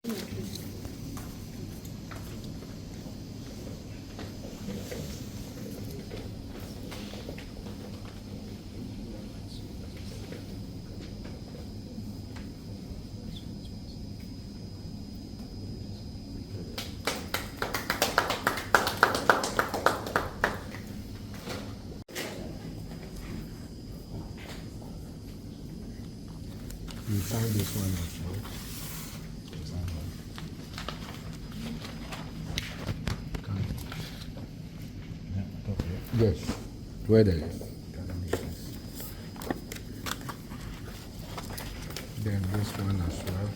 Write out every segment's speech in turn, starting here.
You sign this one also. Yes, where there is. Then this one as well.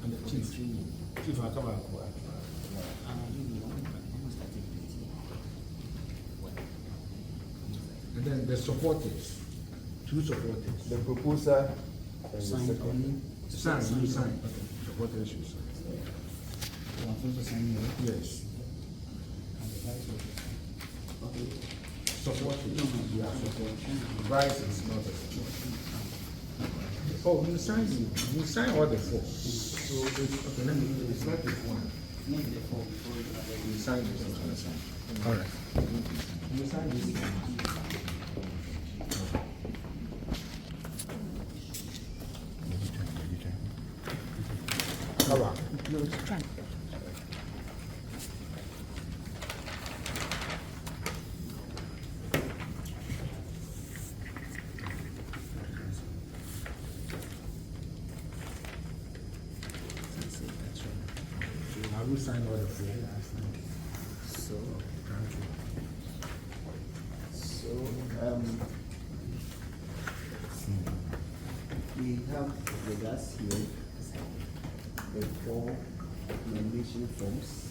And the chief, I come out. And then the supporters, two supporters. The proposer and Sign the second. Sign, you sign. Okay. Supporters, you sign. You are supposed to sign here. Yes. And the vice Okay. Supporters. No, Yeah, support. Vice is not a support. Oh, you sign all the four. So it's, okay, let me, it's not the one. Maybe the four before you have You sign this one. All right. You sign this one. Come on. No, it's trying. Have you signed all the four? So, Thank you. we have with us here the 4 nomination forms.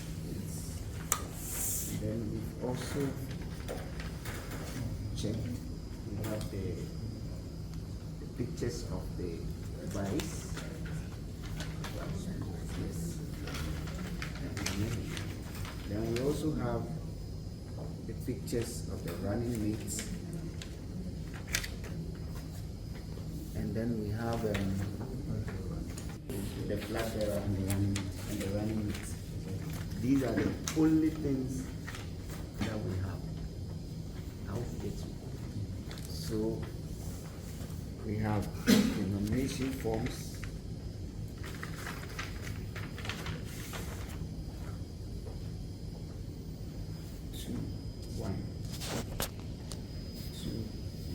Then we've also checked, we have the pictures of the vice. Yes. Then we also have the pictures of the running mates. And then we have the flag bearer and the running mates. These are the only things that we have. Outfits. So we have the nomination forms.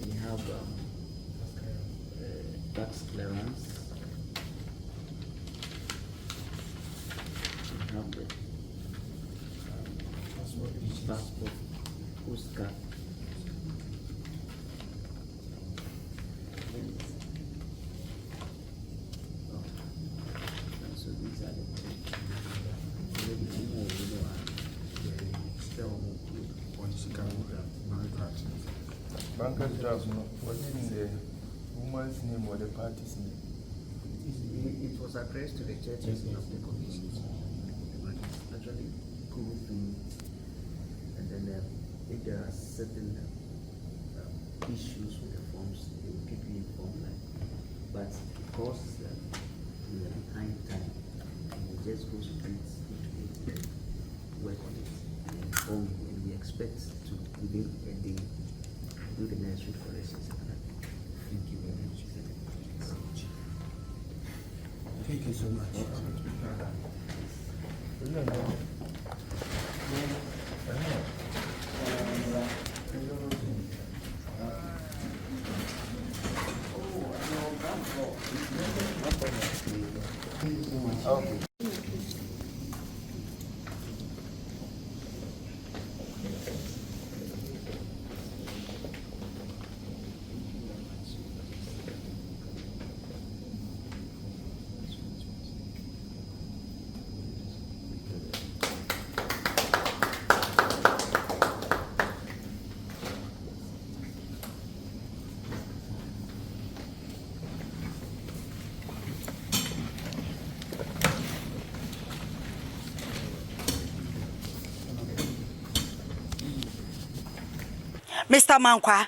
We have tax clearance. We have the passport, postcard. So these are the Banker's draft, no, was it in the woman's name or the party's name? It was addressed to the churches of the commission. But it's actually going through, and then if there are certain issues with the forms, they will keep you informed. But because we are behind time, we just go straight into it, work on it, and inform you. And we expect to within a day do the necessary corrections. Thank you very much. Thank you so much. Okay. Mr. Mankwa,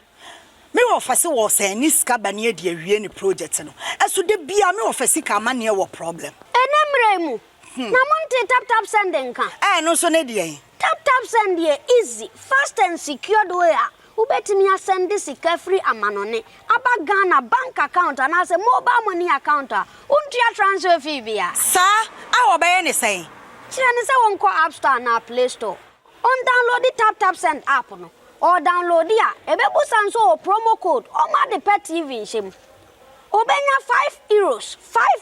me office was saying this cabane de awie project no. Eso de bia me office ka ma ne wo problem. Enemremu. Na monte tap sending kan. No so ne de. Tap send ye easy, fast and secured way. Ubetimi send this free amanone. Aba Ghana bank account and as a mobile money account. Untia transfer fee bia. Sir, I obey any say. Chirani say won ko App Store na Play Store. On download the tap send app no. Or download ya. Ebebu sanso promo code. O ma de pet TV shim. Obenya €5,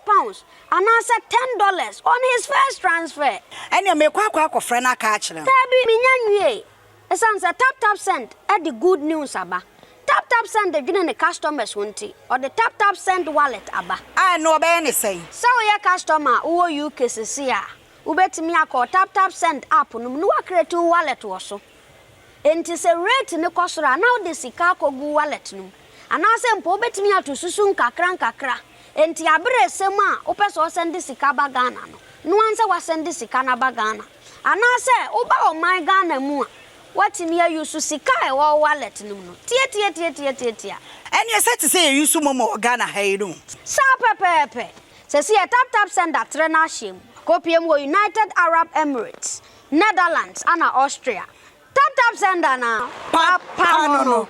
£5, and answer $10 on his first transfer. And you make kwa friend a catch them. Tabi minyanwe. Esansa tap send at the good news aba. Tap send the giving the customers won't or the tap send wallet aba. I know about any say. So your customer who you cases here. Ubetimi akọ tap send app no mu create wallet wo so. Enti se rate ne kosora now the sika ko gu wallet no. Anase mpo obetimi atosusu nkakra enti abere sem a opeso send sika ba Ghana no anse wa send sika na ba Ghana anase oba o my Ghana mu a watimi ayusu sika e wo wallet no tie and you said to say you use momo Ghana hey no sa pepepe se si tap send that trena shim kopiem wo United Arab Emirates Netherlands and Austria tap send na papa no